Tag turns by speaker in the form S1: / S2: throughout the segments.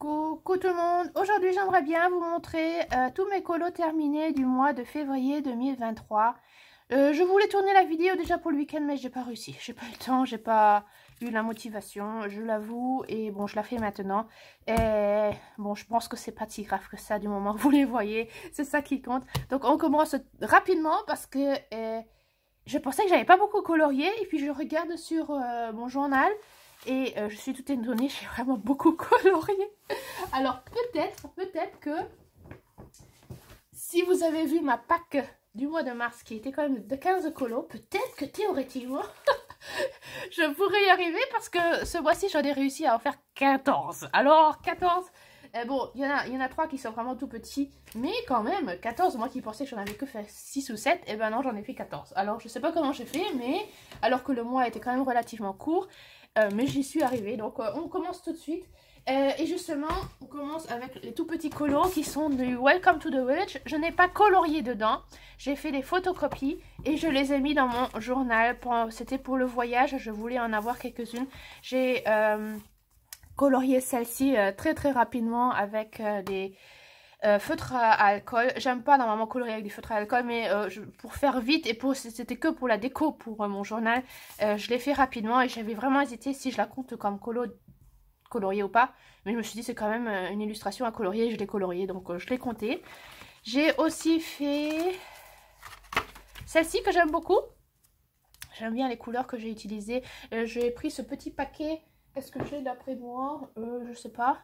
S1: Coucou tout le monde, aujourd'hui j'aimerais bien vous montrer tous mes colos terminés du mois de février 2023. Je voulais tourner la vidéo déjà pour le week-end mais j'ai pas réussi, j'ai pas eu le temps, j'ai pas eu la motivation, je l'avoue, et bon je la fais maintenant. Et bon je pense que c'est pas si grave que ça du moment que vous les voyez, c'est ça qui compte. Donc on commence rapidement parce que je pensais que j'avais pas beaucoup colorié et puis je regarde sur mon journal. Et je suis toute étonnée, j'ai vraiment beaucoup colorié. Alors peut-être que si vous avez vu ma pack du mois de mars qui était quand même de 15 colos, peut-être que théoriquement je pourrais y arriver parce que ce mois-ci j'en ai réussi à en faire 14. Alors 14, bon il y en a 3 qui sont vraiment tout petits, mais quand même 14, moi qui pensais que j'en avais que fait 6 ou 7, et ben non j'en ai fait 14. Alors je sais pas comment j'ai fait, mais alors que le mois était quand même relativement court. Mais j'y suis arrivée, donc on commence tout de suite. Et justement, on commence avec les tout petits colos qui sont du Welcome to the Village. Je n'ai pas colorié dedans, j'ai fait des photocopies et je les ai mis dans mon journal. C'était pour le voyage, je voulais en avoir quelques-unes. J'ai colorié celle-ci très rapidement avec des feutres à alcool. J'aime pas normalement colorier avec des feutres à alcool, mais pour faire vite et c'était que pour la déco pour mon journal, je l'ai fait rapidement et j'avais vraiment hésité si je la compte comme colorier ou pas, mais je me suis dit c'est quand même une illustration à colorier, je l'ai coloriée donc je l'ai compté. J'ai aussi fait celle-ci que j'aime beaucoup, j'aime bien les couleurs que j'ai utilisées. J'ai pris ce petit paquet, est-ce que j'ai d'après moi, je sais pas.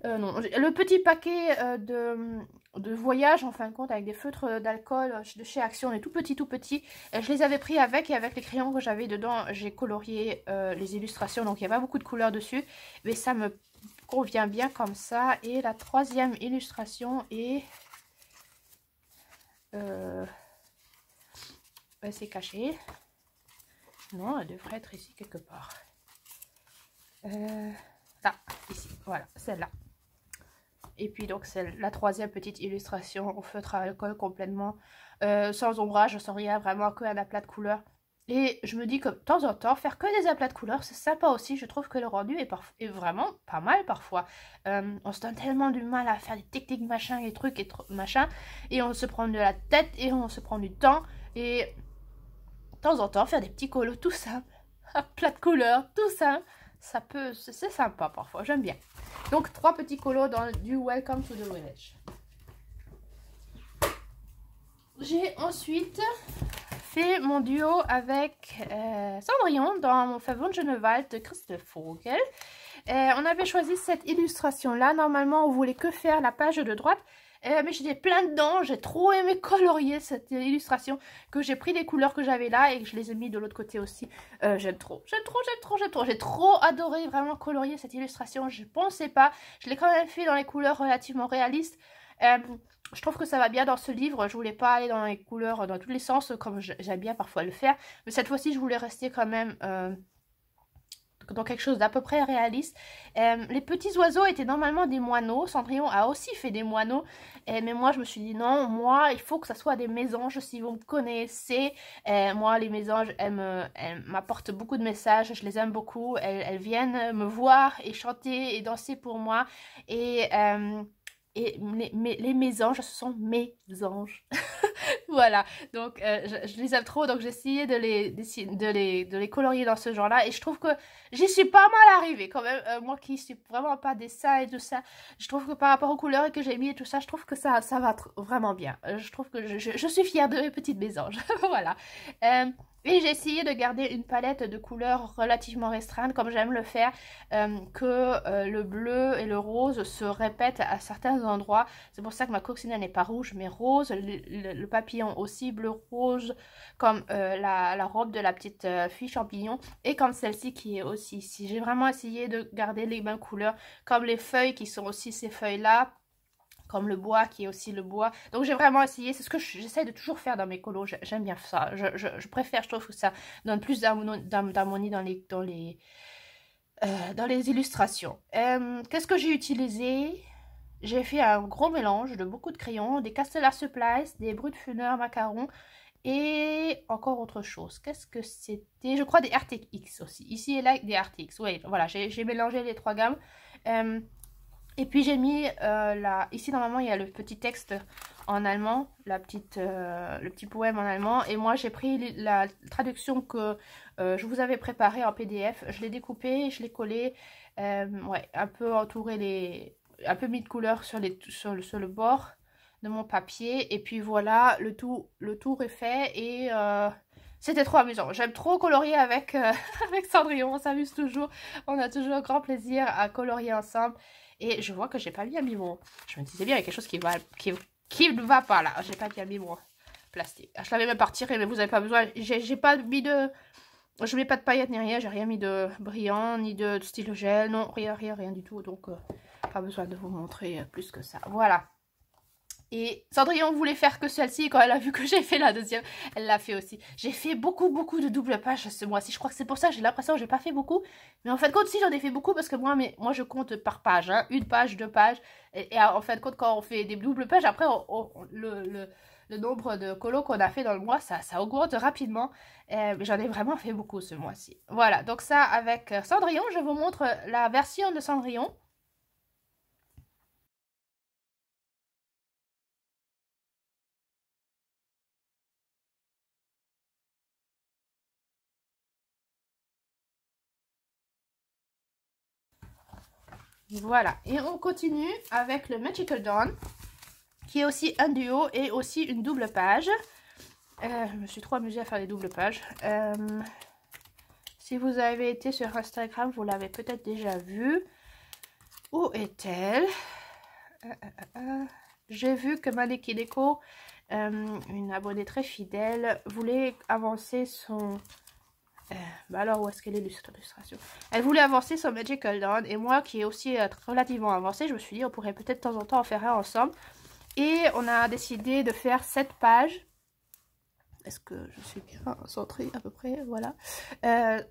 S1: Non, le petit paquet de voyage en fin de compte avec des feutres d'alcool de chez Action, les tout petits. Je les avais pris avec, et avec les crayons que j'avais dedans, j'ai colorié les illustrations. Donc il n'y a pas beaucoup de couleurs dessus, mais ça me convient bien comme ça. Et la troisième illustration est... c'est caché. Non, elle devrait être ici quelque part. Là, ici, voilà, celle-là. Et puis donc c'est la troisième petite illustration au feutre à alcool complètement sans ombrage, sans rien, vraiment que un aplat de couleurs. Et je me dis que de temps en temps, faire que des aplats de couleurs, c'est sympa aussi. Je trouve que le rendu est vraiment pas mal parfois. On se donne tellement du mal à faire des techniques machin et trucs et machin. Et on se prend de la tête et on se prend du temps. Et de temps en temps, faire des petits colos tout simples, aplats de couleurs, tout simple. C'est sympa parfois, j'aime bien. Donc 3 petits colos dans du Welcome to the Village. J'ai ensuite fait mon duo avec Cendrillon dans mon Favon Genevald de Christophe Vogel. On avait choisi cette illustration là. Normalement on voulait que faire la page de droite. Mais j'étais plein dedans, j'ai trop aimé colorier cette illustration, que j'ai pris des couleurs que j'avais là et que je les ai mis de l'autre côté aussi. J'aime trop. J'ai trop adoré vraiment colorier cette illustration, je pensais pas. Je l'ai quand même fait dans les couleurs relativement réalistes. Je trouve que ça va bien dans ce livre, je voulais pas aller dans les couleurs dans tous les sens comme j'aime bien parfois le faire. Mais cette fois-ci je voulais rester quand même... dans quelque chose d'à peu près réaliste. Les petits oiseaux étaient normalement des moineaux. Cendrillon a aussi fait des moineaux. Mais moi, je me suis dit non, moi, il faut que ça soit des mésanges. Si vous me connaissez, moi, les mésanges, elles m'apportent beaucoup de messages. Je les aime beaucoup. Elles viennent me voir et chanter et danser pour moi. Et les mésanges, ce sont mes anges. Voilà, donc je les aime trop, donc j'ai essayé de les colorier dans ce genre-là, et je trouve que j'y suis pas mal arrivée quand même, moi qui suis vraiment pas dessin et tout ça, je trouve que par rapport aux couleurs que j'ai mis et tout ça, je trouve que ça va vraiment bien, je trouve que je suis fière de mes petites mésanges, voilà. Et j'ai essayé de garder une palette de couleurs relativement restreinte, comme j'aime le faire, que le bleu et le rose se répètent à certains endroits. C'est pour ça que ma coccinelle n'est pas rouge, mais rose. Le papillon aussi bleu-rose, comme la robe de la petite fille champignon. Et comme celle-ci qui est aussi ici. J'ai vraiment essayé de garder les mêmes couleurs, comme les feuilles qui sont aussi ces feuilles-là, comme le bois qui est aussi le bois. Donc j'ai vraiment essayé, c'est ce que j'essaie de toujours faire dans mes colos, j'aime bien ça, je préfère, je trouve que ça donne plus d'harmonie dans les illustrations. Qu'est-ce que j'ai utilisé? J'ai fait un gros mélange de beaucoup de crayons, des Castellar Supplies, des Brutfuner macarons et encore autre chose. Qu'est-ce que c'était? Je crois des RTX aussi, ici et là des RTX, oui, voilà, j'ai mélangé les 3 gammes. Et puis j'ai mis ici normalement il y a le petit texte en allemand, le petit poème en allemand. Et moi j'ai pris la traduction que je vous avais préparée en PDF. Je l'ai découpée, je l'ai collée, ouais, un peu entouré un peu mis de couleur sur le bord de mon papier. Et puis voilà, le tour est fait et c'était trop amusant. J'aime trop colorier avec, avec Cendrillon, on s'amuse toujours. On a toujours un grand plaisir à colorier ensemble. Et je vois que j'ai pas bien mis mon... Je me disais bien, il y a quelque chose qui ne va pas là. J'ai pas bien mis mon plastique. Je l'avais même pas retiré, mais vous avez pas besoin. J'ai pas mis de... Je mets pas de paillettes ni rien. J'ai rien mis de brillant, ni de stylo gel. Non, rien du tout. Donc, pas besoin de vous montrer plus que ça. Voilà. Et Cendrillon voulait faire que celle-ci, quand elle a vu que j'ai fait la deuxième, elle l'a fait aussi. J'ai fait beaucoup de double pages ce mois-ci. Je crois que c'est pour ça que j'ai l'impression que j'ai pas fait beaucoup. Mais en fin de compte, si j'en ai fait beaucoup, parce que moi je compte par page, hein, une page, deux pages. Et en fin de compte, quand on fait des doubles pages, après, le nombre de colos qu'on a fait dans le mois, ça augmente rapidement. J'en ai vraiment fait beaucoup ce mois-ci. Voilà, donc ça avec Cendrillon, je vous montre la version de Cendrillon. Voilà, et on continue avec le Magical Dawn, qui est aussi un duo et aussi une double page. Je me suis trop amusée à faire les doubles pages. Si vous avez été sur Instagram, vous l'avez peut-être déjà vu. Où est-elle? J'ai vu que Maneki Neko, une abonnée très fidèle, voulait avancer son... bah alors où est-ce qu'elle est l'illustration? Elle voulait avancer son Magical Dawn et moi qui est aussi relativement avancée, je me suis dit on pourrait peut-être de temps en temps en faire un ensemble. Et on a décidé de faire 7 pages. Est-ce que je suis bien centrée à peu près? Voilà. Elle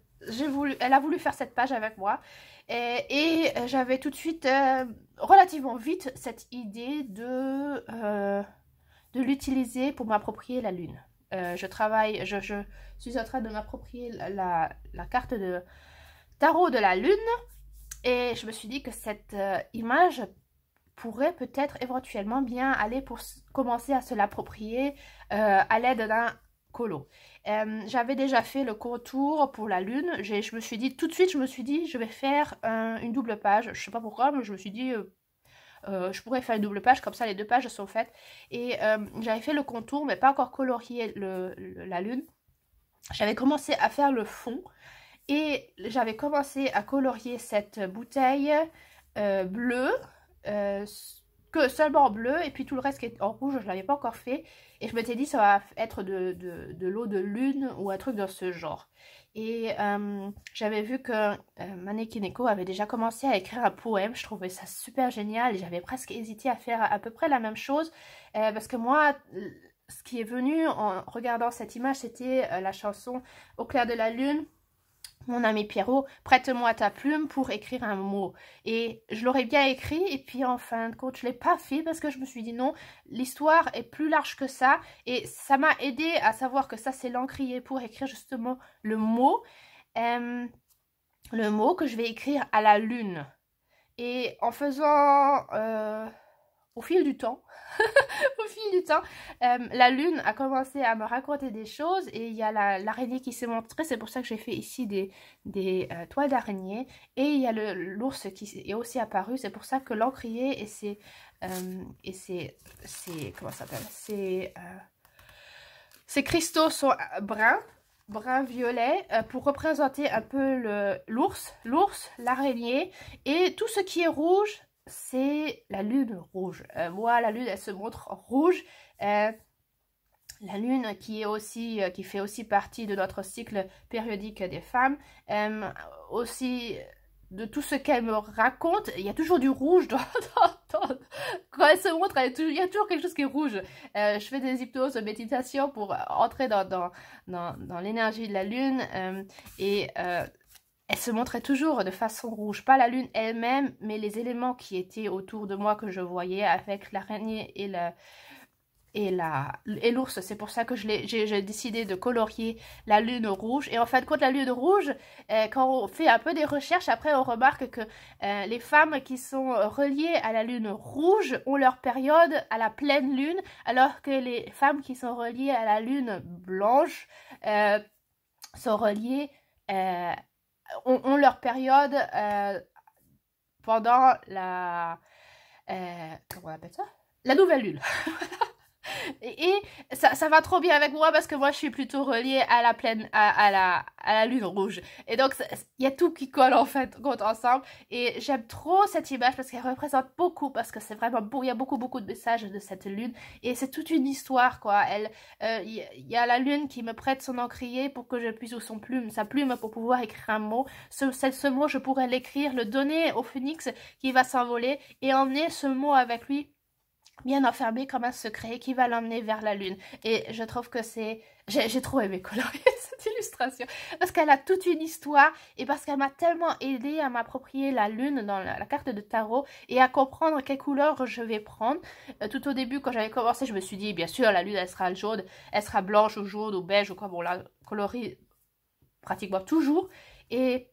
S1: a voulu faire 7 pages avec moi. Et j'avais tout de suite, relativement vite, cette idée de l'utiliser pour m'approprier la lune. Je suis en train de m'approprier la carte de tarot de la lune. Et je me suis dit que cette image pourrait peut-être éventuellement bien aller pour commencer à se l'approprier à l'aide d'un colo. J'avais déjà fait le contour pour la lune. Je me suis dit, tout de suite, je vais faire une double page. Je sais pas pourquoi, mais je me suis dit... je pourrais faire une double page, comme ça les deux pages sont faites. Et j'avais fait le contour, mais pas encore colorié la lune. J'avais commencé à faire le fond. Et j'avais commencé à colorier cette bouteille bleue. Que seulement en bleu. Et puis tout le reste qui est en rouge, je ne l'avais pas encore fait. Et je m'étais dit, ça va être de l'eau de lune ou un truc dans ce genre. Et j'avais vu que Maneki Neko avait déjà commencé à écrire un poème. Je trouvais ça super génial et j'avais presque hésité à faire à peu près la même chose. Parce que moi, ce qui est venu en regardant cette image, c'était la chanson Au clair de la lune. Mon ami Pierrot, prête-moi ta plume pour écrire un mot. Et je l'aurais bien écrit, et puis en fin de compte, je ne l'ai pas fait parce que je me suis dit non, l'histoire est plus large que ça. Et ça m'a aidé à savoir que ça, c'est l'encrier pour écrire justement le mot. Le mot que je vais écrire à la lune. Et en faisant... au fil du temps, la lune a commencé à me raconter des choses et il y a l'araignée qui s'est montrée. C'est pour ça que j'ai fait ici des toiles d'araignée. Et il y a l'ours qui est aussi apparu. C'est pour ça que l'encrier et ses comment ça s'appelle, ces cristaux sont brun violet pour représenter un peu l'ours, l'araignée, et tout ce qui est rouge, c'est la lune rouge. Moi, la lune, elle se montre rouge. La lune qui fait aussi partie de notre cycle périodique des femmes, aussi de tout ce qu'elle me raconte, il y a toujours du rouge quand elle se montre, il y a toujours quelque chose qui est rouge. Je fais des hypnoses de méditation pour entrer dans l'énergie de la lune et elle se montrait toujours de façon rouge, pas la lune elle-même, mais les éléments qui étaient autour de moi que je voyais avec l'araignée et et l'ours. C'est pour ça que j'ai décidé de colorier la lune rouge. Et en fin de compte, la lune rouge, quand on fait un peu des recherches, après on remarque que les femmes qui sont reliées à la lune rouge ont leur période à la pleine lune, alors que les femmes qui sont reliées à la lune blanche sont reliées, ont leur période pendant la... comment on appelle ça? La nouvelle lune. Et ça va trop bien avec moi parce que moi je suis plutôt reliée à la pleine, à la lune rouge. Et donc il y a tout qui colle en fait ensemble. Et j'aime trop cette image parce qu'elle représente beaucoup, parce que c'est vraiment beau. Il y a beaucoup de messages de cette lune. Et c'est toute une histoire quoi. Il y a la lune qui me prête son encrier pour que je puisse, ou sa plume pour pouvoir écrire un mot. Ce mot je pourrais l'écrire, le donner au phénix qui va s'envoler et emmener ce mot avec lui, bien enfermé comme un secret, qui va l'emmener vers la lune. Et je trouve que c'est... J'ai trop aimé colorier cette illustration, parce qu'elle a toute une histoire, et parce qu'elle m'a tellement aidé à m'approprier la lune dans la carte de tarot, et à comprendre quelle couleur je vais prendre. Tout au début, quand j'avais commencé, je me suis dit, bien sûr, la lune, elle sera jaune, elle sera blanche ou jaune ou beige, ou quoi, on la colorie pratiquement toujours. Et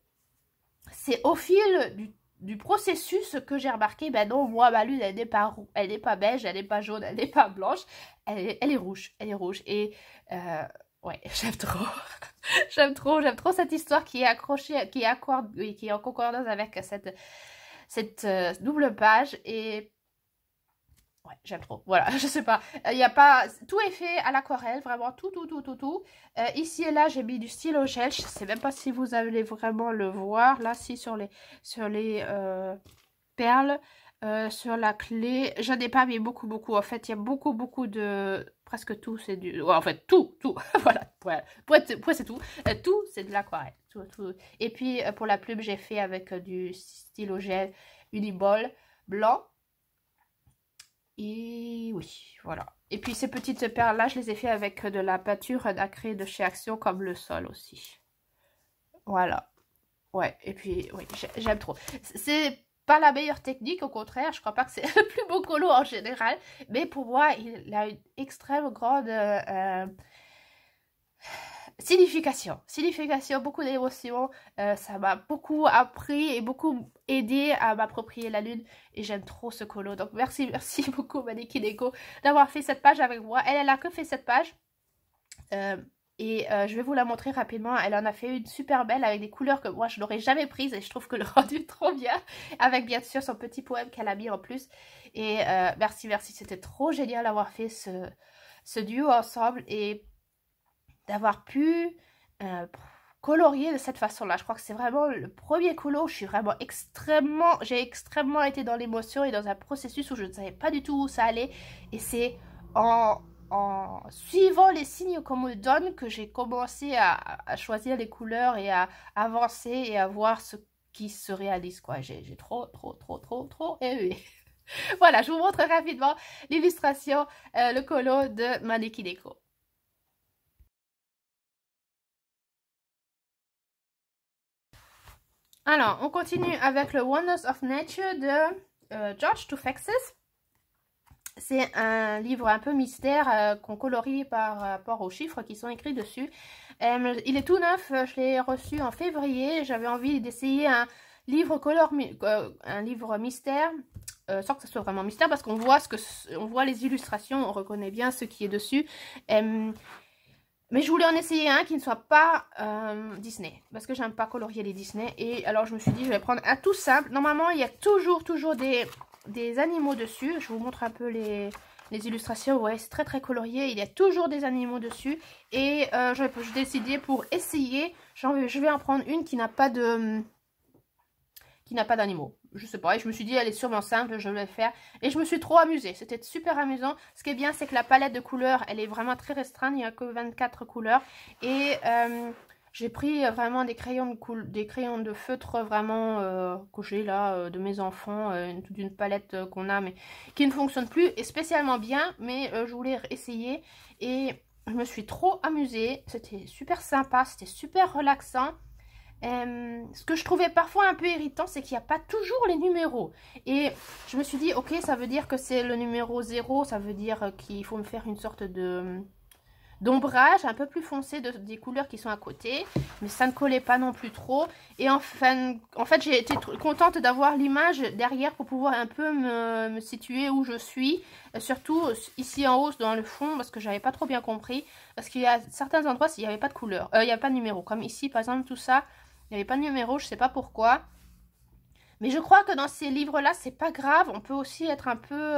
S1: c'est au fil du processus que j'ai remarqué, ben non, moi, ma lune, elle n'est pas beige, elle n'est pas jaune, elle n'est pas blanche, elle est rouge, et ouais, j'aime trop, j'aime trop cette histoire qui est accrochée, qui est en concordance avec cette double page, et ouais, j'aime trop. Voilà, je sais pas. Il y a pas... Tout est fait à l'aquarelle, vraiment tout. Ici et là, j'ai mis du stylo gel. Je sais même pas si vous allez vraiment le voir. Là, si, sur les perles, sur la clé. Je n'ai pas mis beaucoup. En fait, il y a beaucoup de... Presque tout, c'est du... Ouais, en fait, tout. Voilà, c'est tout. Tout, c'est de l'aquarelle. Tout. Et puis, pour la plume, j'ai fait avec du stylo gel Uniball blanc. Et oui, voilà. Et puis ces petites perles-là, je les ai fait avec de la peinture nacrée de chez Action, comme le sol aussi. Voilà. Ouais, et puis, oui, j'aime trop. C'est pas la meilleure technique, au contraire. Je crois pas que c'est le plus beau colo en général. Mais pour moi, il a une extrême grande... signification, beaucoup d'émotions, ça m'a beaucoup appris et beaucoup aidé à m'approprier la lune, et j'aime trop ce colo. Donc merci beaucoup Maneki Neko d'avoir fait cette page avec moi. Elle a que fait cette page, je vais vous la montrer rapidement. Elle en a fait une super belle avec des couleurs que moi je n'aurais jamais prises, et je trouve que le rendu est trop bien, avec bien sûr son petit poème qu'elle a mis en plus. Et merci, c'était trop génial d'avoir fait ce duo ensemble, et d'avoir pu colorier de cette façon-là. Je crois que c'est vraiment le premier colo où je suis vraiment j'ai extrêmement été dans l'émotion et dans un processus où je ne savais pas du tout où ça allait. Et c'est en suivant les signes qu'on me donne que j'ai commencé à choisir les couleurs et à avancer et à voir ce qui se réalise, quoi. J'ai trop aimé. Voilà, je vous montre rapidement l'illustration, le colo de Maneki Neko. Alors, on continue avec le Wonders of Nature de George Toufexis. C'est un livre un peu mystère qu'on colorie par rapport aux chiffres qui sont écrits dessus. Il est tout neuf, je l'ai reçu en février. J'avais envie d'essayer un livre mystère, sans que ce soit vraiment mystère, parce qu'on voit on voit les illustrations, on reconnaît bien ce qui est dessus. Mais je voulais en essayer un qui ne soit pas Disney, parce que j'aime pas colorier les Disney. Et alors je me suis dit, je vais prendre un tout simple. Normalement, il y a toujours des animaux dessus. Je vous montre un peu les illustrations. Vous voyez, c'est très colorié. Il y a toujours des animaux dessus. Et j'ai décidé, pour essayer, je vais en prendre une qui n'a pas d'animaux. Je sais pas, et je me suis dit, elle est sûrement simple, je vais le faire. Et je me suis trop amusée, c'était super amusant. Ce qui est bien, c'est que la palette de couleurs, elle est vraiment très restreinte, il n'y a que 24 couleurs. Et j'ai pris vraiment des crayons de feutre vraiment que j'ai là, de mes enfants, toute une palette qu'on a, mais qui ne fonctionne plus, et spécialement bien, mais je voulais essayer. Et je me suis trop amusée, c'était super sympa, c'était super relaxant. Ce que je trouvais parfois un peu irritant, c'est qu'il n'y a pas toujours les numéros. Et je me suis dit, ok, ça veut dire que c'est le numéro 0, ça veut dire qu'il faut me faire une sorte de d'ombrage un peu plus foncé des couleurs qui sont à côté, mais ça ne collait pas non plus trop. Et en fait j'ai été contente d'avoir l'image derrière pour pouvoir un peu me situer où je suis, surtout ici en haut dans le fond, parce que j'avais pas trop bien compris, parce qu'il y a certains endroits il n'y avait pas de couleur, il n'y avait pas de numéro, comme ici par exemple tout ça, il n'y avait pas de numéro, je sais pas pourquoi. Mais je crois que dans ces livres là c'est pas grave, on peut aussi être un peu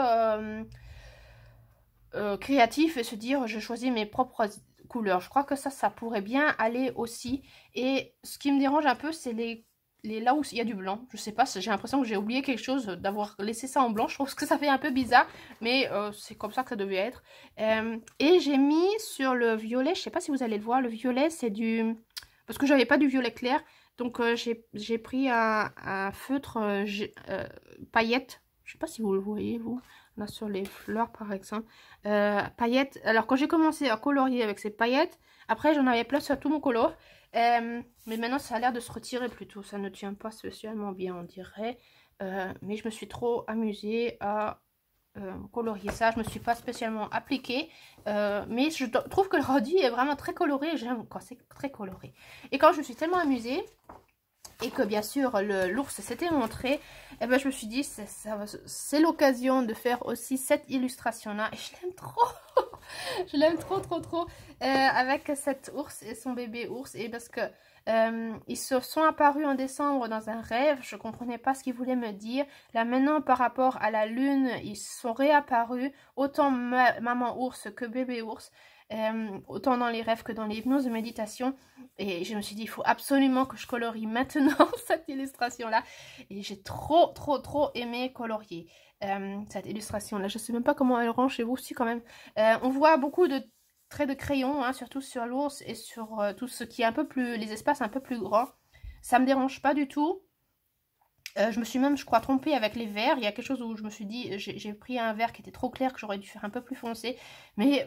S1: créatif et se dire je choisis mes propres couleurs. Je crois que ça pourrait bien aller aussi. Et ce qui me dérange un peu, c'est les là où il y a du blanc. Je sais pas, j'ai l'impression que j'ai oublié quelque chose, d'avoir laissé ça en blanc. Je trouve que ça fait un peu bizarre, mais c'est comme ça que ça devait être. Et j'ai mis sur le violet, je sais pas si vous allez le voir, le violet c'est du... Parce que j'avais pas du violet clair, donc j'ai pris un feutre paillette. Je sais pas si vous le voyez, vous. Là, sur les fleurs, par exemple. Paillettes. Alors, quand j'ai commencé à colorier avec ces paillettes, après, j'en avais plein sur tout mon colo. Mais maintenant, ça a l'air de se retirer plutôt. Ça ne tient pas spécialement bien, on dirait. Mais je me suis trop amusée à colorier ça. Je me suis pas spécialement appliquée. Mais je trouve que le rendu est vraiment très coloré. J'aime quand c'est très coloré. Et quand je me suis tellement amusée... Et que bien sûr l'ours s'était montré, et ben je me suis dit c'est l'occasion de faire aussi cette illustration là. Et je l'aime trop. Je l'aime trop avec cet ours et son bébé ours. Et parce que ils se sont apparus en décembre dans un rêve, je comprenais pas ce qu'ils voulaient me dire. Là maintenant par rapport à la lune, ils sont réapparus, autant maman ours que bébé ours. Autant dans les rêves que dans les hypnoses de méditation. Et je me suis dit, il faut absolument que je colorie maintenant cette illustration-là. Et j'ai trop aimé colorier cette illustration-là. Je sais même pas comment elle rend chez vous aussi quand même. On voit beaucoup de traits de crayon, hein, surtout sur l'ours et sur tout ce qui est un peu plus... les espaces un peu plus grands. Ça me dérange pas du tout. Je me suis même, je crois, trompée avec les verts. Il y a quelque chose où je me suis dit, j'ai pris un vert qui était trop clair, que j'aurais dû faire un peu plus foncé. Mais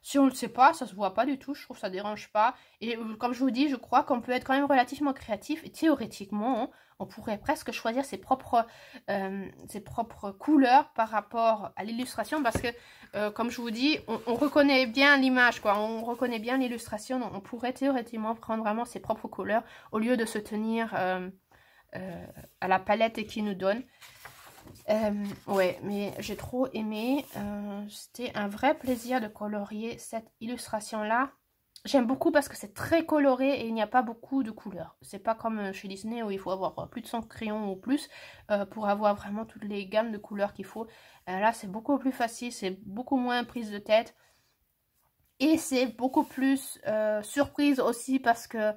S1: si on ne le sait pas, ça se voit pas du tout. Je trouve que ça dérange pas. Et comme je vous dis, je crois qu'on peut être quand même relativement créatif. Et théoriquement, hein, on pourrait presque choisir ses propres couleurs par rapport à l'illustration. Parce que, comme je vous dis, on reconnaît bien l'image, quoi. On reconnaît bien l'illustration. Donc on pourrait théoriquement prendre vraiment ses propres couleurs au lieu de se tenir... à la palette et qui nous donne. Ouais, mais j'ai trop aimé. C'était un vrai plaisir de colorier cette illustration-là. J'aime beaucoup parce que c'est très coloré et il n'y a pas beaucoup de couleurs. C'est pas comme chez Disney où il faut avoir plus de 100 crayons ou plus pour avoir vraiment toutes les gammes de couleurs qu'il faut. Là, c'est beaucoup plus facile, c'est beaucoup moins prise de tête. Et c'est beaucoup plus surprise aussi parce que...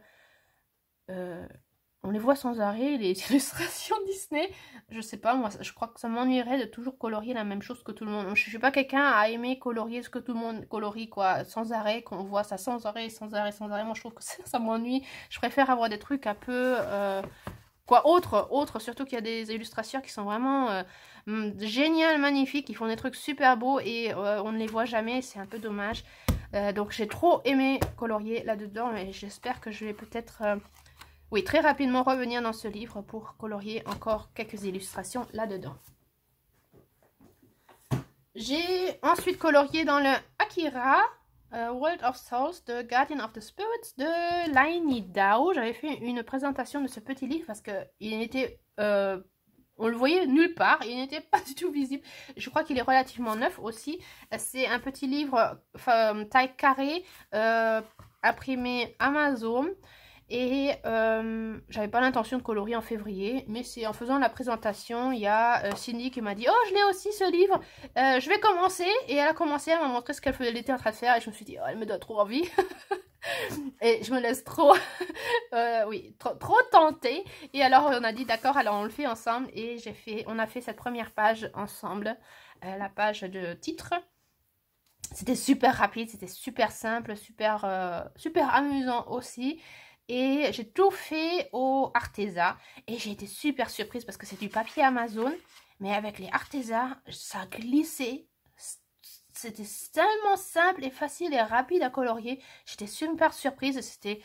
S1: on les voit sans arrêt, les illustrations Disney. Je sais pas, moi, je crois que ça m'ennuierait de toujours colorier la même chose que tout le monde. Je suis pas quelqu'un à aimer colorier ce que tout le monde colorie, quoi, sans arrêt, qu'on voit ça sans arrêt. Moi, je trouve que ça m'ennuie. Je préfère avoir des trucs un peu... autre, surtout qu'il y a des illustrateurs qui sont vraiment géniales, magnifiques, qui font des trucs super beaux et on ne les voit jamais, c'est un peu dommage. Donc j'ai trop aimé colorier là-dedans et j'espère que je vais peut-être... oui, très rapidement revenir dans ce livre pour colorier encore quelques illustrations là-dedans. J'ai ensuite colorié dans le Akira World of Souls, The Guardian of the Spirits de Lai Nidao. J'avais fait une présentation de ce petit livre parce qu'il était... on le voyait nulle part, il n'était pas du tout visible. Je crois qu'il est relativement neuf aussi. C'est un petit livre taille carrée, imprimé Amazon. Et j'avais pas l'intention de colorier en février, mais c'est en faisant la présentation, il y a Cindy qui m'a dit « Oh, je l'ai aussi ce livre, je vais commencer ». Et elle a commencé, elle m'a montré ce qu'elle était en train de faire et je me suis dit « Oh, elle me donne trop envie ». Et je me laisse trop, oui, trop tenter. Et alors on a dit d'accord, alors on le fait ensemble et on a fait cette première page ensemble, la page de titre. C'était super rapide, c'était super simple, super amusant aussi. Et j'ai tout fait au Arteza. Et j'ai été super surprise parce que c'est du papier Amazon. Mais avec les Arteza, ça glissait. c'était tellement simple et facile et rapide à colorier. J'étais super surprise. C'était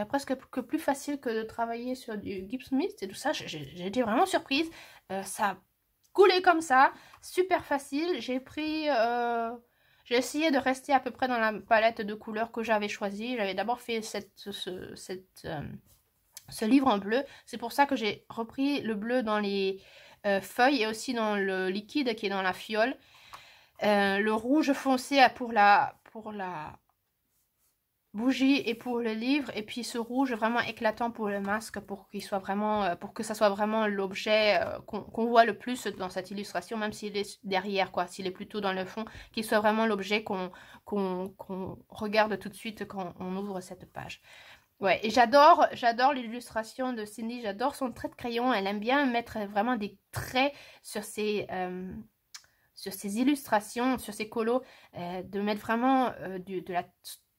S1: presque que plus facile que de travailler sur du Gipsmith et tout ça. J'étais vraiment surprise. Ça coulait comme ça, super facile. J'ai pris... j'ai essayé de rester à peu près dans la palette de couleurs que j'avais choisie. J'avais d'abord fait ce livre en bleu. C'est pour ça que j'ai repris le bleu dans les feuilles et aussi dans le liquide qui est dans la fiole. Le rouge foncé pour la bougie et pour le livre, et puis ce rouge vraiment éclatant pour le masque, pour qu'il soit vraiment, pour que ça soit vraiment l'objet qu'on voit le plus dans cette illustration, même s'il est derrière, quoi, s'il est plutôt dans le fond, qu'il soit vraiment l'objet qu'on regarde tout de suite quand on ouvre cette page. Ouais, et j'adore l'illustration de Cindy, j'adore son trait de crayon, elle aime bien mettre vraiment des traits sur ses illustrations, sur ses colos, de mettre vraiment de la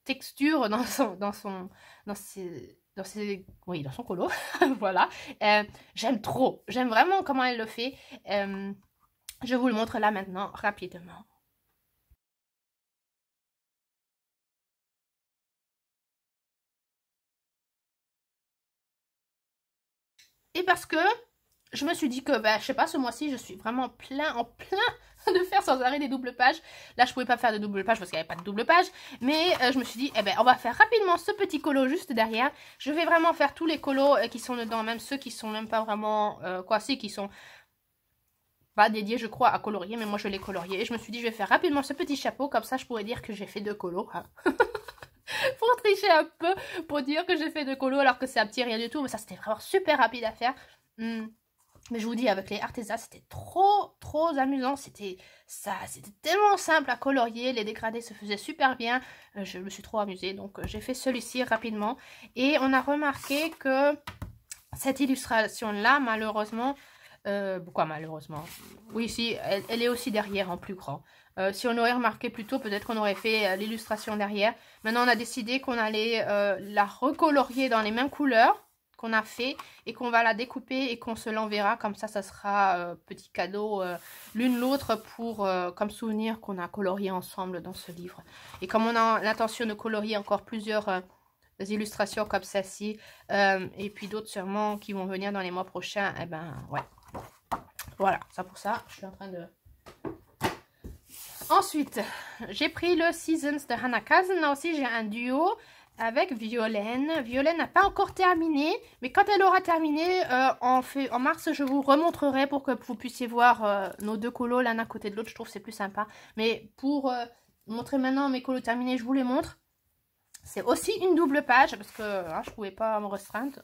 S1: texture dans son colo. Voilà. J'aime trop. J'aime vraiment comment elle le fait. Je vous le montre là maintenant, rapidement. Et parce que je me suis dit que, je sais pas, ce mois-ci, je suis vraiment en plein de faire sans arrêt des doubles pages. Là, je pouvais pas faire de double page parce qu'il n'y avait pas de double page. Mais je me suis dit, on va faire rapidement ce petit colo juste derrière. Je vais vraiment faire tous les colos qui sont dedans, même ceux qui sont même pas vraiment, qui sont pas dédiés, je crois, à colorier. Mais moi, je l'ai colorié. Et je me suis dit, je vais faire rapidement ce petit chapeau. Comme ça, je pourrais dire que j'ai fait 2 colos. Hein. Pour tricher un peu, pour dire que j'ai fait 2 colos alors que c'est un petit rien du tout. Mais ça, c'était vraiment super rapide à faire. Mais je vous dis, avec les Arteza, c'était trop amusant. C'était tellement simple à colorier. Les dégradés se faisaient super bien. Je me suis trop amusée. Donc, j'ai fait celui-ci rapidement. Et on a remarqué que cette illustration-là, malheureusement... pourquoi malheureusement? Oui, si, elle est aussi derrière en plus grand. Si on aurait remarqué plus tôt, peut-être qu'on aurait fait l'illustration derrière. Maintenant, on a décidé qu'on allait la recolorier dans les mêmes couleurs qu'on a fait et qu'on va la découper et qu'on se l'enverra. Comme ça sera petit cadeau l'une l'autre pour comme souvenir qu'on a colorié ensemble dans ce livre. Et comme on a l'intention de colorier encore plusieurs illustrations comme celle-ci et puis d'autres sûrement qui vont venir dans les mois prochains, et ouais. Voilà, ça pour ça, je suis en train de... Ensuite, j'ai pris le Seasons de Hannah Kalsen. Là aussi, j'ai un duo avec Violaine. Violaine n'a pas encore terminé, mais quand elle aura terminé, en mars, je vous remontrerai pour que vous puissiez voir nos 2 colos l'un à côté de l'autre. Je trouve que c'est plus sympa. Mais pour montrer maintenant mes colos terminés, je vous les montre. C'est aussi une double page, parce que je ne pouvais pas me restreindre.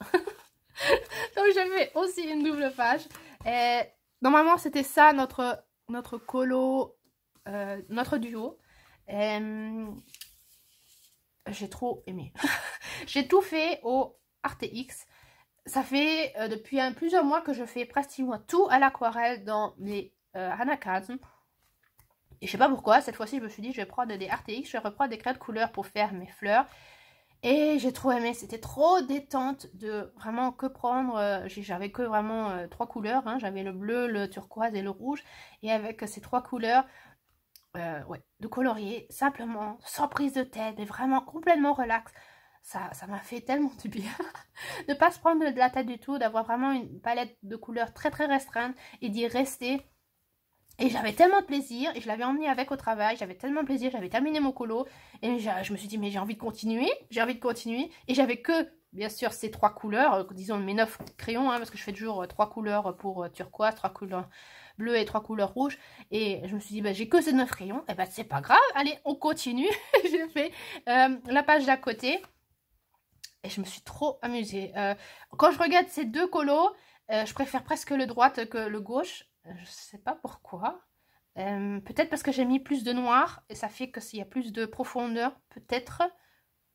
S1: Donc, j'ai fait aussi une double page. Et, normalement, c'était ça, notre colo, notre duo. J'ai trop aimé. J'ai tout fait au ArtX. Ça fait depuis plusieurs mois que je fais pratiquement tout à l'aquarelle dans mes Hannah Kalsen. Et je sais pas pourquoi, cette fois-ci je me suis dit je vais prendre des ArtX, je vais reprendre des craies de couleur pour faire mes fleurs. Et j'ai trop aimé, c'était trop détente de vraiment que prendre, j'avais que vraiment 3 couleurs, hein. J'avais le bleu, le turquoise et le rouge. Et avec ces 3 couleurs, ouais, de colorier simplement, sans prise de tête, mais vraiment complètement relax. Ça m'a fait tellement du bien de ne pas se prendre de la tête du tout, d'avoir vraiment une palette de couleurs très restreinte et d'y rester. Et j'avais tellement de plaisir, et je l'avais emmené avec au travail, j'avais tellement de plaisir, j'avais terminé mon colo, et je me suis dit, mais j'ai envie de continuer, et j'avais que, bien sûr, ces 3 couleurs, disons mes 9 crayons, hein, parce que je fais toujours 3 couleurs pour turquoise, 3 couleurs bleues et 3 couleurs rouges, et je me suis dit, j'ai que ces 9 crayons, et c'est pas grave, allez, on continue. J'ai fait la page d'à côté, et je me suis trop amusée. Quand je regarde ces 2 colos, je préfère presque le droite que le gauche. Je sais pas pourquoi. Peut-être parce que j'ai mis plus de noir et ça fait qu'il y a plus de profondeur. Peut-être.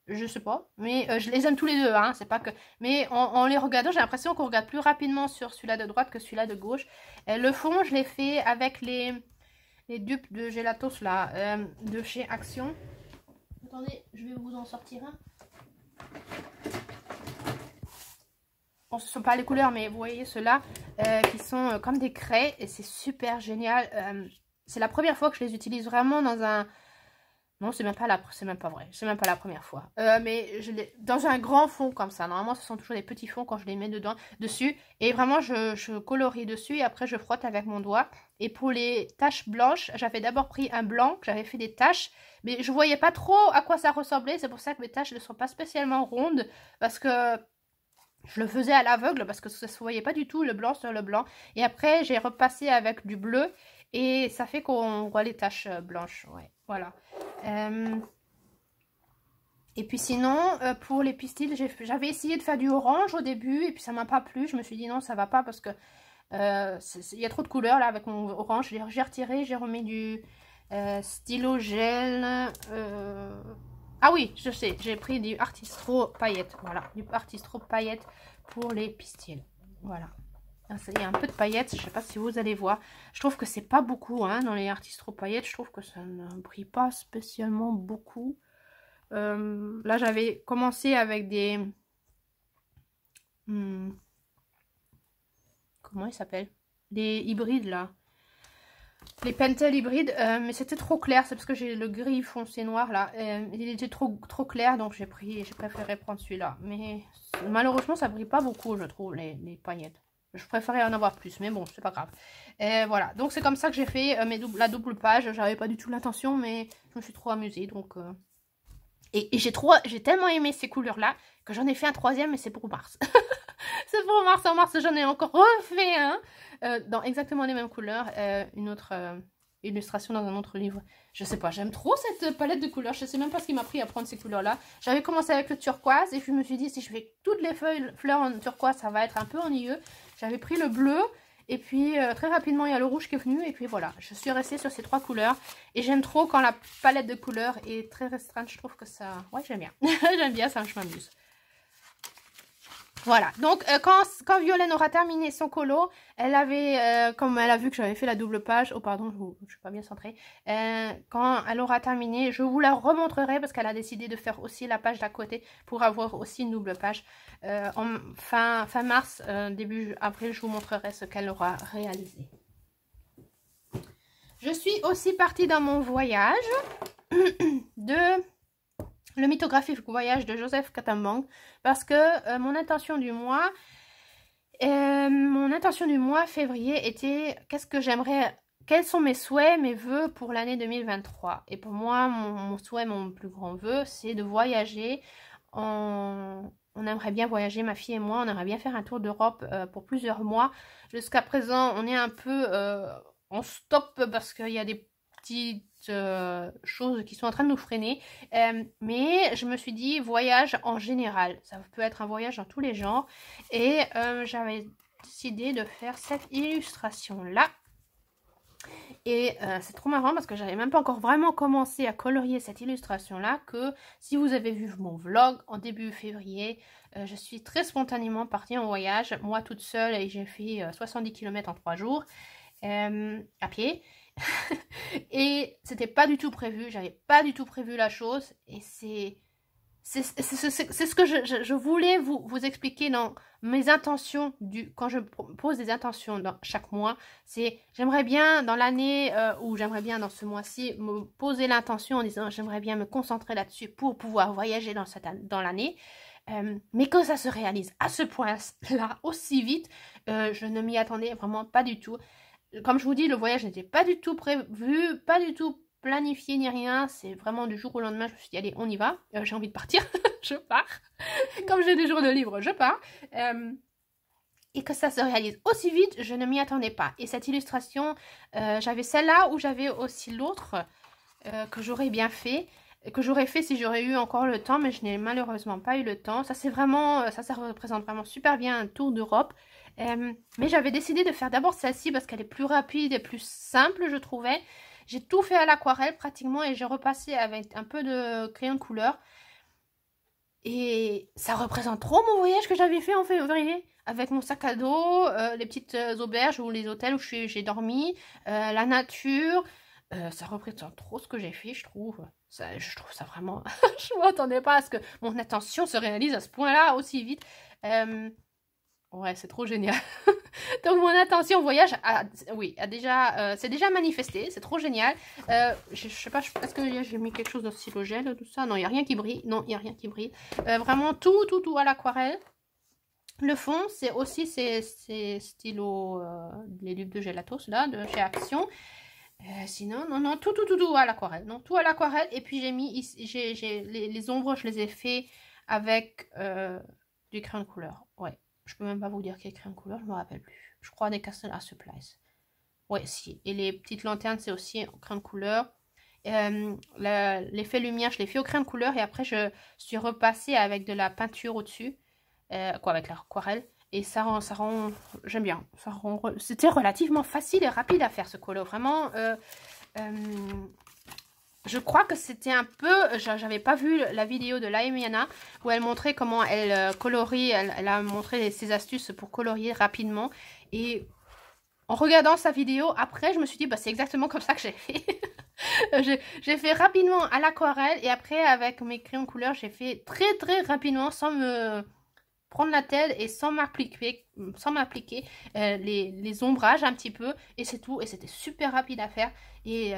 S1: Je sais pas. Mais je les aime tous les deux. Hein, c'est pas que... Mais en les regardant, j'ai l'impression qu'on regarde plus rapidement sur celui-là de droite que celui-là de gauche. Le fond, je l'ai fait avec les dupes de Gelatos là, de chez Action. Attendez, je vais vous en sortir un. Bon, ce ne sont pas les couleurs, mais vous voyez ceux-là qui sont comme des craies et c'est super génial. C'est la première fois que je les utilise vraiment dans Non, c'est même pas vrai. C'est même pas la première fois. Mais je l'ai dans un grand fond comme ça. Normalement, ce sont toujours des petits fonds quand je les mets dessus. Et vraiment, je colorie dessus et après, je frotte avec mon doigt. Et pour les taches blanches, j'avais d'abord pris un blanc, j'avais fait des taches. Mais je voyais pas trop à quoi ça ressemblait. C'est pour ça que mes taches ne sont pas spécialement rondes. Parce que je le faisais à l'aveugle parce que ça se voyait pas du tout le blanc sur le blanc. Et après, j'ai repassé avec du bleu. Et ça fait qu'on voit les taches blanches. Ouais, voilà. Et puis sinon, pour les pistils, j'avais essayé de faire du orange au début. Et puis ça m'a pas plu. Je me suis dit non, ça va pas parce que il y a trop de couleurs là avec mon orange. J'ai retiré, j'ai remis du stylo gel. Ah oui, je sais, j'ai pris du Artistro paillettes. Voilà, du Artistro paillettes pour les pistils. Voilà. Il y a un peu de paillettes, je sais pas si vous allez voir. Je trouve que c'est pas beaucoup hein, dans les Artistro paillettes. Je trouve que ça ne brille pas spécialement beaucoup. Là, j'avais commencé avec des... comment ils s'appellent? Des hybrides là. Les Pentel hybrides, mais c'était trop clair. C'est parce que j'ai le gris foncé noir là. Il était trop clair, donc j'ai préféré prendre celui-là. Mais malheureusement, ça brille pas beaucoup, je trouve, les paillettes. Je préférais en avoir plus, mais bon, c'est pas grave. Voilà, donc c'est comme ça que j'ai fait la double page. J'avais pas du tout l'intention, mais je me suis trop amusée. Donc, et j'ai tellement aimé ces couleurs-là que j'en ai fait un troisième, mais c'est pour mars. C'est pour mars. En mars, j'en ai encore refait un dans exactement les mêmes couleurs. Une autre illustration dans un autre livre. Je sais pas, j'aime trop cette palette de couleurs. Je sais même pas ce qui m'a pris à prendre ces couleurs-là. J'avais commencé avec le turquoise et puis je me suis dit si je fais toutes les fleurs en turquoise, ça va être un peu ennuyeux. J'avais pris le bleu et puis très rapidement il y a le rouge qui est venu et puis voilà. Je suis restée sur ces trois couleurs et j'aime trop quand la palette de couleurs est très restreinte. Je trouve que ça... Ouais, j'aime bien. J'aime bien ça, je m'amuse. Voilà, donc quand Violaine aura terminé son colo, elle avait, comme elle a vu que j'avais fait la double page, oh pardon, je suis pas bien centrée, quand elle aura terminé, je vous la remontrerai parce qu'elle a décidé de faire aussi la page d'à côté pour avoir aussi une double page. En fin mars, début avril, je vous montrerai ce qu'elle aura réalisé. Je suis aussi partie dans mon voyage de... le mythographique voyage de Joseph Katambang parce que mon intention du mois février était qu'est-ce que j'aimerais, quels sont mes souhaits, mes vœux pour l'année 2023. Et pour moi, mon souhait, mon plus grand vœu, c'est de voyager. On aimerait bien voyager, ma fille et moi, on aimerait bien faire un tour d'Europe pour plusieurs mois. Jusqu'à présent, on est un peu en stop parce qu'il y a des petites choses qui sont en train de nous freiner, mais je me suis dit voyage en général, ça peut être un voyage dans tous les genres et j'avais décidé de faire cette illustration là et c'est trop marrant parce que j'avais même pas encore vraiment commencé à colorier cette illustration là que si vous avez vu mon vlog en début février, je suis très spontanément partie en voyage, moi toute seule, et j'ai fait 70 km en 3 jours à pied. Et c'était pas du tout prévu, j'avais pas du tout prévu la chose et c'est ce que je voulais vous expliquer dans mes intentions quand je pose des intentions dans chaque mois. C'est j'aimerais bien dans l'année ou j'aimerais bien dans ce mois-ci me poser l'intention en disant j'aimerais bien me concentrer là-dessus pour pouvoir voyager dans l'année. Mais que ça se réalise à ce point-là aussi vite, je ne m'y attendais vraiment pas du tout. Comme je vous dis, le voyage n'était pas du tout prévu, pas du tout planifié ni rien. C'est vraiment du jour au lendemain, je me suis dit, allez, on y va. J'ai envie de partir, je pars. Comme j'ai des jours de libre, je pars. Et que ça se réalise aussi vite, je ne m'y attendais pas. Et cette illustration, j'avais celle-là ou j'avais aussi l'autre que j'aurais bien fait. Que j'aurais fait si j'aurais eu encore le temps, mais je n'ai malheureusement pas eu le temps. Ça, c'est vraiment, ça représente vraiment super bien un tour d'Europe. Mais j'avais décidé de faire d'abord celle-ci parce qu'elle est plus rapide et plus simple, je trouvais. J'ai tout fait à l'aquarelle pratiquement et j'ai repassé avec un peu de crayon de couleur. Et ça représente trop mon voyage que j'avais fait en février. Avec mon sac à dos, les petites auberges ou les hôtels où j'ai dormi, la nature. Ça représente trop ce que j'ai fait, je trouve. Je trouve ça vraiment... je ne m'attendais pas à ce que mon intention se réalise à ce point-là aussi vite. Ouais, c'est trop génial. Donc mon intention voyage a déjà, c'est déjà manifesté, c'est trop génial. Je sais pas, est-ce que j'ai mis quelque chose de stylogel, tout ça? Non, il n'y a rien qui brille. Non, il n'y a rien qui brille. Vraiment tout à l'aquarelle. Le fond, c'est aussi ces stylos, les livres de Gelatos, là, de chez Action. Sinon, non, tout à l'aquarelle. Non, tout à l'aquarelle. Et puis j'ai mis, les ombres, je les ai fait avec du crayon de couleur. Ouais, je peux même pas vous dire quel crayon de couleur, je me rappelle plus. Je crois des Castle Art Supplies. Ouais, si. Et les petites lanternes, c'est aussi au crayon de couleur. L'effet lumière, je l'ai fait au crayon de couleur. Et après, je suis repassée avec de la peinture au-dessus. Avec l'aquarelle. Et ça rend, j'aime bien. C'était relativement facile et rapide à faire ce colo. Vraiment, je crois que c'était un peu, j'avais pas vu la vidéo de Laemiana où elle montrait comment elle colorie, elle a montré ses astuces pour colorier rapidement. Et en regardant sa vidéo, après, je me suis dit, bah, c'est exactement comme ça que j'ai fait. J'ai fait rapidement à l'aquarelle et après, avec mes crayons de couleur, j'ai fait très rapidement sans me prendre la tête et sans m'appliquer les ombrages un petit peu. Et c'est tout. Et c'était super rapide à faire. Et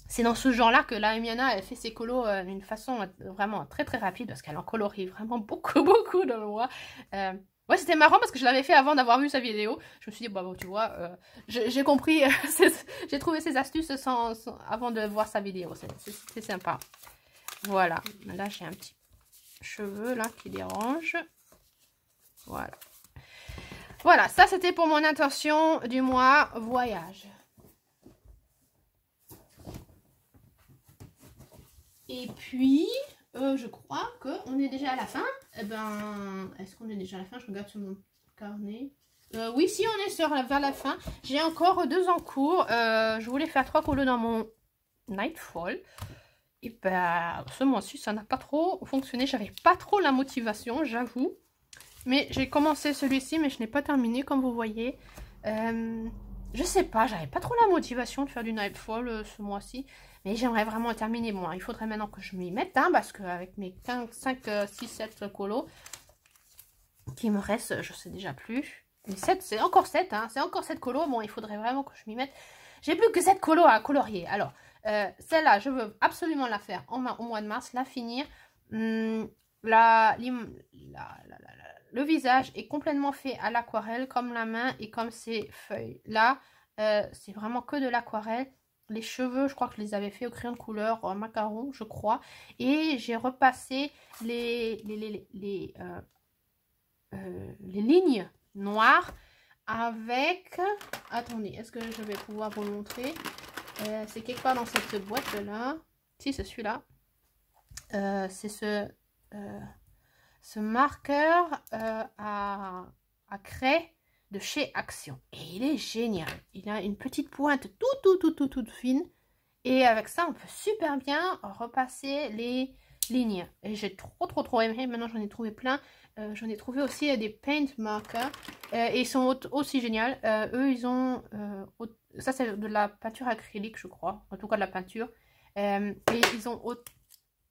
S1: c'est dans ce genre-là que la Emiana, elle fait ses colos d'une façon vraiment très rapide parce qu'elle en colorie vraiment beaucoup dans le mois. Ouais, c'était marrant parce que je l'avais fait avant d'avoir vu sa vidéo. Je me suis dit, bah, bon, tu vois, j'ai compris, j'ai trouvé ses astuces avant de voir sa vidéo. C'est sympa. Voilà, là j'ai un petit cheveu là qui dérange. Voilà. Voilà, ça c'était pour mon intention du mois voyage. Et puis, je crois qu'on est déjà à la fin. Eh ben, est-ce qu'on est déjà à la fin? Je regarde sur mon carnet. Oui, si on est vers la fin. J'ai encore 2 en cours. Je voulais faire 3 colos dans mon Nightfall. Et ben, ce mois-ci, ça n'a pas trop fonctionné. J'avais pas trop la motivation, j'avoue. Mais j'ai commencé celui-ci, mais je n'ai pas terminé, comme vous voyez. Je sais pas, j'avais pas trop la motivation de faire du Nightfall ce mois-ci. Mais j'aimerais vraiment terminer. Bon, il faudrait maintenant que je m'y mette, hein, parce qu'avec mes 5, 6, 7 colos qui me restent, je sais déjà plus. Mais 7, c'est encore 7, hein, c'est encore 7 colos. Bon, il faudrait vraiment que je m'y mette. J'ai plus que 7 colos à colorier. Alors, celle-là, je veux absolument la faire au mois de mars, la finir. Le visage est complètement fait à l'aquarelle, comme la main et comme ces feuilles. Là, c'est vraiment que de l'aquarelle. Les cheveux, je crois que je les avais fait au crayon de couleur macaron, je crois. Et j'ai repassé les lignes noires avec... Attendez, est-ce que je vais pouvoir vous montrer? C'est quelque part dans cette boîte-là. Si, c'est celui-là. C'est ce marqueur à craie de chez Action. Et il est génial. Il a une petite pointe toute fine. Et avec ça, on peut super bien repasser les lignes. Et j'ai trop aimé. Maintenant, j'en ai trouvé plein. J'en ai trouvé aussi des paint markers. Et ils sont aussi géniaux. Eux, ils ont... ça, c'est de la peinture acrylique, je crois. En tout cas, de la peinture. Et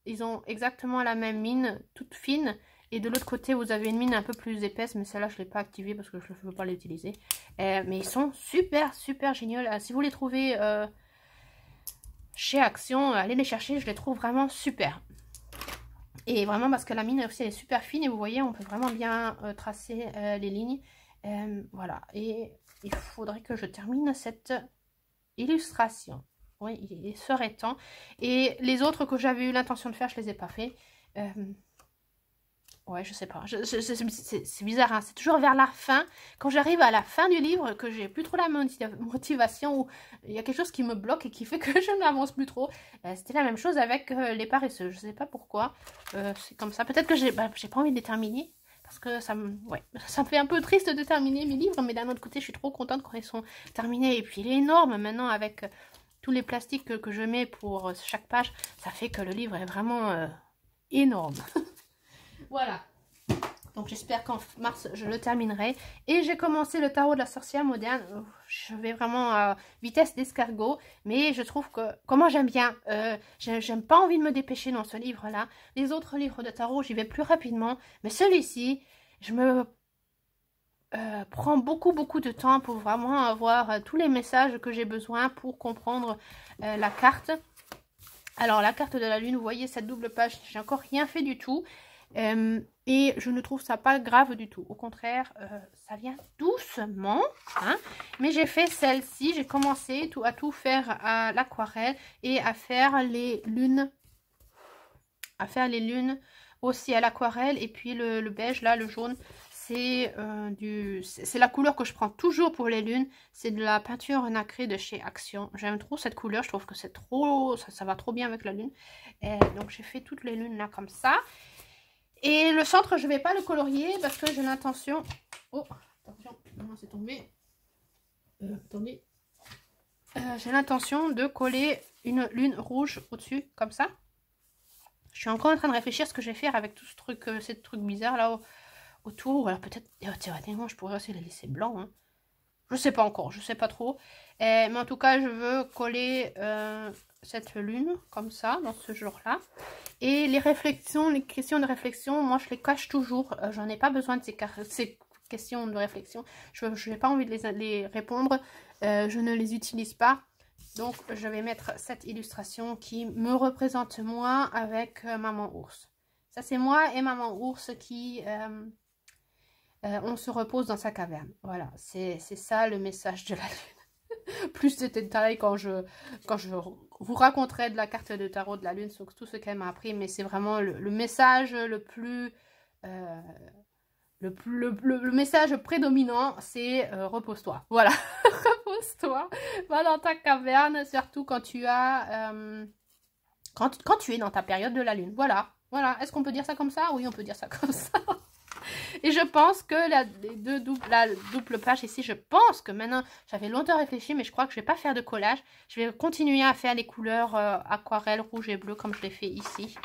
S1: ils ont exactement la même mine, toute fine. Et de l'autre côté, vous avez une mine un peu plus épaisse, mais celle-là, je ne l'ai pas activée parce que je ne veux pas l'utiliser. Mais ils sont super géniaux. Si vous les trouvez chez Action, allez les chercher, je les trouve vraiment super. Et vraiment parce que la mine aussi, elle est super fine et vous voyez, on peut vraiment bien tracer les lignes. Voilà, et il faudrait que je termine cette illustration. Oui, il serait temps. Et les autres que j'avais eu l'intention de faire, je ne les ai pas fait. Ouais, je sais pas. C'est bizarre, hein. C'est toujours vers la fin, quand j'arrive à la fin du livre, que j'ai plus trop la motivation, ou il y a quelque chose qui me bloque et qui fait que je n'avance plus trop. C'était la même chose avec les paresseux. Je sais pas pourquoi. C'est comme ça. Peut-être que j'ai pas envie de les terminer. Parce que ça me fait un peu triste de terminer mes livres. Mais d'un autre côté, je suis trop contente quand ils sont terminés. Et puis il est énorme maintenant avec tous les plastiques que je mets pour chaque page. Ça fait que le livre est vraiment énorme. Voilà, donc j'espère qu'en mars je le terminerai. Et j'ai commencé le tarot de la sorcière moderne. Je vais vraiment à vitesse d'escargot, mais je trouve que, comment j'aime bien, j'aime pas envie de me dépêcher dans ce livre là. Les autres livres de tarot, j'y vais plus rapidement, mais celui-ci, je me prend beaucoup de temps pour vraiment avoir tous les messages que j'ai besoin pour comprendre la carte. Alors la carte de la lune, vous voyez cette double page, j'ai encore rien fait du tout. Et je ne trouve ça pas grave du tout. Au contraire, ça vient doucement. Hein, mais j'ai fait celle-ci. J'ai commencé à tout faire à l'aquarelle et à faire les lunes. Aussi à l'aquarelle. Et puis le beige, là, le jaune, c'est la couleur que je prends toujours pour les lunes. C'est de la peinture nacrée de chez Action. J'aime trop cette couleur. Je trouve que c'est trop... Ça va trop bien avec la lune. Et donc j'ai fait toutes les lunes là comme ça. Et le centre, je ne vais pas le colorier parce que j'ai l'intention... Oh, attention, non, c'est tombé. Attendez. J'ai l'intention de coller une lune rouge au-dessus, comme ça. Je suis encore en train de réfléchir ce que je vais faire avec tout ce truc, ces trucs bizarres là autour. Alors peut-être, théoriquement, je pourrais aussi les laisser blancs. Hein. Je sais pas encore, je sais pas trop. Mais en tout cas, je veux coller cette lune comme ça, dans ce genre-là. Et les réflexions, les questions de réflexion, moi je les cache toujours. J'en ai pas besoin de ces questions de réflexion. Je n'ai pas envie de les répondre. Je ne les utilise pas. Donc je vais mettre cette illustration qui me représente moi avec Maman Ours. Ça c'est moi et Maman Ours qui... on se repose dans sa caverne. Voilà, c'est ça le message de la lune. Plus de détails quand je vous raconterai de la carte de tarot de la lune, sur tout ce qu'elle m'a appris, mais c'est vraiment le message le plus... le message prédominant, c'est repose-toi. Voilà, repose-toi. Va dans ta caverne, surtout quand tu as... quand tu es dans ta période de la lune. Voilà, voilà. Est-ce qu'on peut dire ça comme ça? Oui, on peut dire ça comme ça. Et je pense que la double page ici, je pense que maintenant, j'avais longtemps réfléchi, mais je crois que je ne vais pas faire de collage. Je vais continuer à faire les couleurs aquarelle, rouge et bleu, comme je l'ai fait ici.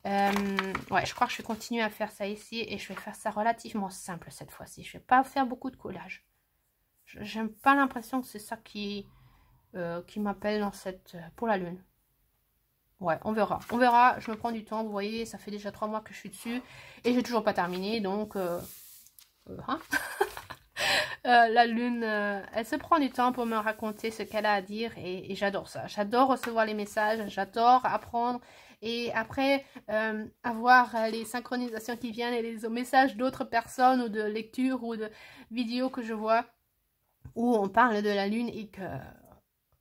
S1: Ouais, je crois que je vais continuer à faire ça ici, et je vais faire ça relativement simple cette fois-ci. Je ne vais pas faire beaucoup de collage. J'aime pas l'impression que c'est ça qui m'appelle dans cette pour la lune. Ouais, on verra. On verra, je me prends du temps, vous voyez, ça fait déjà 3 mois que je suis dessus. Et j'ai toujours pas terminé, donc... hein la lune, elle se prend du temps pour me raconter ce qu'elle a à dire. Et j'adore ça. J'adore recevoir les messages, j'adore apprendre. Et après, avoir les synchronisations qui viennent et les messages d'autres personnes ou de lectures ou de vidéos que je vois. Où on parle de la lune et que...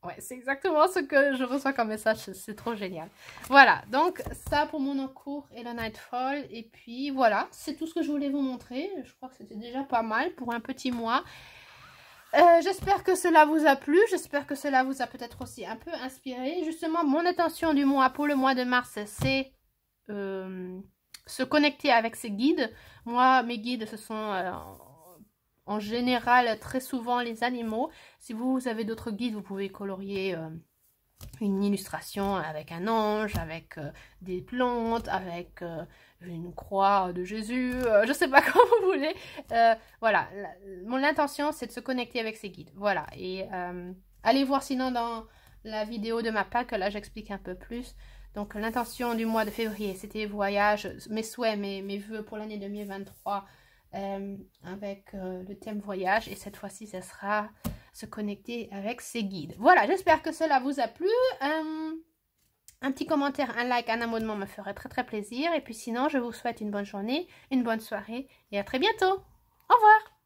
S1: Ouais, c'est exactement ce que je reçois comme message, c'est trop génial. Voilà, donc ça pour mon encours et le Nightfall. Et puis voilà, c'est tout ce que je voulais vous montrer. Je crois que c'était déjà pas mal pour un petit mois. J'espère que cela vous a plu, j'espère que cela vous a peut-être aussi un peu inspiré. Justement, mon intention du mois pour le mois de mars, c'est se connecter avec ses guides. Moi, mes guides, ce sont... en général, très souvent, les animaux. Si vous avez d'autres guides, vous pouvez colorier une illustration avec un ange, avec des plantes, avec une croix de Jésus, je sais pas comment vous voulez. Voilà, mon intention, c'est de se connecter avec ces guides. Voilà, et allez voir sinon dans la vidéo de ma Pâques, là j'explique un peu plus. Donc l'intention du mois de février, c'était voyage, mes souhaits, mes vœux pour l'année 2023. Avec le thème voyage, et cette fois-ci ce sera se connecter avec ses guides. Voilà, j'espère que cela vous a plu. Un petit commentaire, un like, un abonnement me ferait très plaisir, et puis sinon je vous souhaite une bonne journée, une bonne soirée et à très bientôt. Au revoir.